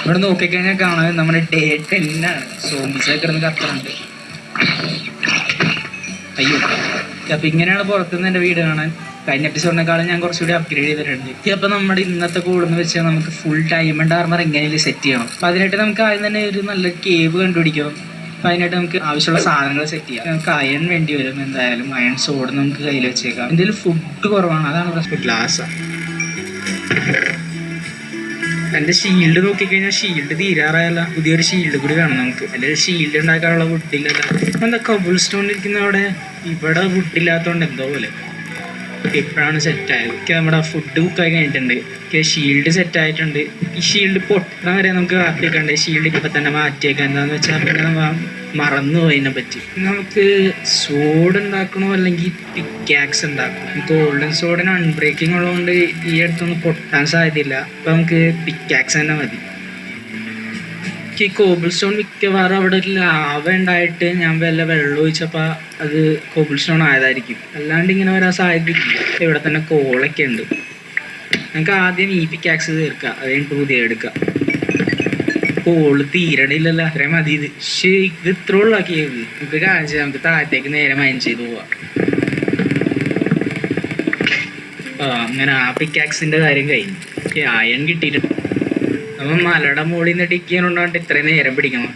ഇവിടെ നോക്കിക്കഴിഞ്ഞാൽ കാണാൻ നമ്മുടെ ഡേ 10 ആണ്. സോംബീസൊക്കെ കിടന്ന് കത്തുന്നുണ്ട്. അയ്യോ, അപ്പം ഇങ്ങനെയാണ് പുറത്തുനിന്ന് എൻ്റെ വീട് കാണാൻ. കഴിഞ്ഞ എപ്പിസോഡിനേക്കാളും ഞാൻ കുറച്ചുകൂടി അപ്ഗ്രേഡ് ചെയ്തിട്ടുണ്ട്. അപ്പം നമ്മുടെ ഇന്നത്തെ കൂടുന്ന് വെച്ചാൽ നമുക്ക് ഫുൾ ഡയമണ്ട് ആർമർ എങ്ങനെയും സെറ്റ് ചെയ്യണം. അപ്പം അതിനായിട്ട് നമുക്ക് ആദ്യം തന്നെ ഒരു നല്ല കേവ് കണ്ടുപിടിക്കണം. അപ്പം അതിനായിട്ട് നമുക്ക് ആവശ്യമുള്ള സാധനങ്ങൾ സെറ്റ് ചെയ്യാം. നമുക്ക് അയൺ വേണ്ടി വരും. എന്തായാലും അയൺ സോഡ് നമുക്ക് കയ്യിൽ വെച്ചേക്കാം. എന്തെങ്കിലും ഫുഡ് കുറവാണ്, അതാണ് പ്രശ്നം. ഗ്ലാസ്സാണ്. എൻ്റെ ഷീൽഡ് നോക്കിക്കഴിഞ്ഞാൽ ഷീൽഡ് തീരാറായല്ല. പുതിയൊരു ഷീൽഡ് കൂടി വേണം നമുക്ക്. അല്ലെങ്കിൽ ഷീൽഡ് ഉണ്ടാക്കാനുള്ള വുഡില്ലല്ലോ. എന്താ കബിൾ സ്റ്റോൺ ഇരിക്കുന്ന അവിടെ? ഇവിടെ വുഡില്ലാത്തതുകൊണ്ട് എന്തോ പോലെ. ഇപ്പോഴാണ് സെറ്റായത്. നമ്മുടെ ഫുഡ് കുക്കായി കഴിഞ്ഞിട്ടുണ്ട്. ഷീൽഡ് സെറ്റായിട്ടുണ്ട്. ഈ ഷീൽഡ് പൊട്ടണ വരെ നമുക്ക് കാത്തിക്കണ്ടേ. ഷീൽഡ് ഇപ്പം തന്നെ മാറ്റിയേക്കാം. എന്താണെന്ന് വെച്ചാൽ പിന്നെ നമ്മൾ മറന്നുപോയി അതിനെ പറ്റി. നമുക്ക് സോഡ് ഉണ്ടാക്കണോ അല്ലെങ്കിൽ പിക്കാക്സ് ഉണ്ടാക്കണം. ഗോൾഡൻ സോഡിന് അൺബ്രേക്കിംഗ് ഉള്ളതുകൊണ്ട് ഈ അടുത്തൊന്നും പൊട്ടാൻ സാധ്യതയില്ല. അപ്പം നമുക്ക് പിക്കാക്സ് തന്നെ മതി. ഈ കോബിൾ സ്റ്റോൺ മിക്കവാറും അവിടെ ലാവ ഉണ്ടായിട്ട് ഞാൻ വല്ല വെള്ളം ഒഴിച്ചപ്പോൾ അത് കോബിൾ സ്റ്റോൺ ആയതായിരിക്കും. അല്ലാണ്ട് ഇങ്ങനെ വരാൻ സാധ്യതയില്ല. ഇവിടെ തന്നെ കോളൊക്കെ ഉണ്ട്. നമുക്ക് ആദ്യം ഈ പിക്കാക്സ് തീർക്കാം, അത് കഴിഞ്ഞിട്ട് പുതിയ എടുക്കാം. കോള് തീരണില്ലല്ലോ, അത്രയും മതി. ഇത് ഇത്ര ഉള്ളാക്കിയത് നമുക്ക് കാണിച്ചാൽ നമുക്ക് താഴത്തേക്ക് നേരെ മൈൻ ചെയ്ത് പോവാം. അങ്ങനെ ആ പിക്കാക്സിന്റെ കാര്യം കഴിഞ്ഞു. അയൺ കിട്ടിയിട്ടുണ്ട്. നമ്മൾ മലയുടെ മുകളിൽ നിന്ന് ടിക്ക് ചെയ്യാനുണ്ടാണ്ട് ഇത്രയും നേരം പിടിക്കണം.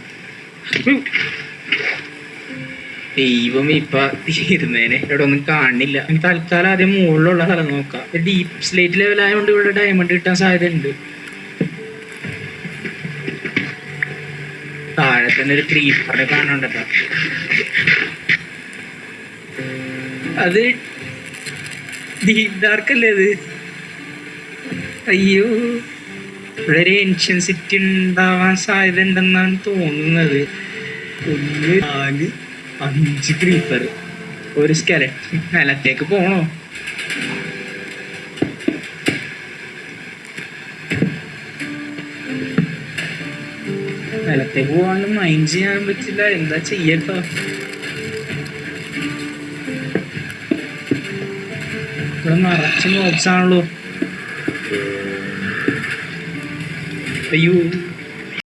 ദൈവം ഇപ്പൊ തീരുന്നേനെ ഇവിടെ ഒന്നും കാണില്ല. എനിക്ക് തൽക്കാലം ആദ്യം മുകളിലുള്ള സ്ഥലം നോക്കാം. ഡീപ്പ് സ്ലേറ്റ് ലെവലായതുകൊണ്ട് ഇവിടെ ഡയമണ്ട് കിട്ടാൻ സാധ്യത ഉണ്ട്. താഴെ തന്നെ ഒരു ക്രീപ്പറെ കാണണ്ടല്ലോ. അത് ഡീപ് ഡാർക്ക് അല്ലേ അത്? അയ്യോ, ഇവിടെ ഒരു ഏൻഷ്യൻ സിറ്റി ഉണ്ടാവാൻ സാധ്യത ഉണ്ടെന്നാണ് തോന്നുന്നത്. 1, 4, 5 ക്രീപ്പർ, ഒരു സ്കെലറ്റൻ. നിലത്തേക്ക് പോണോ? നിലത്തേക്ക് പോകാണ്ട് മൈൻഡ് ചെയ്യാൻ പറ്റില്ല. എന്താ ചെയ്യട്ടോ? ഇവിടെ നിറച്ച് മോബ്സ് ആണല്ലോ. അയ്യോ,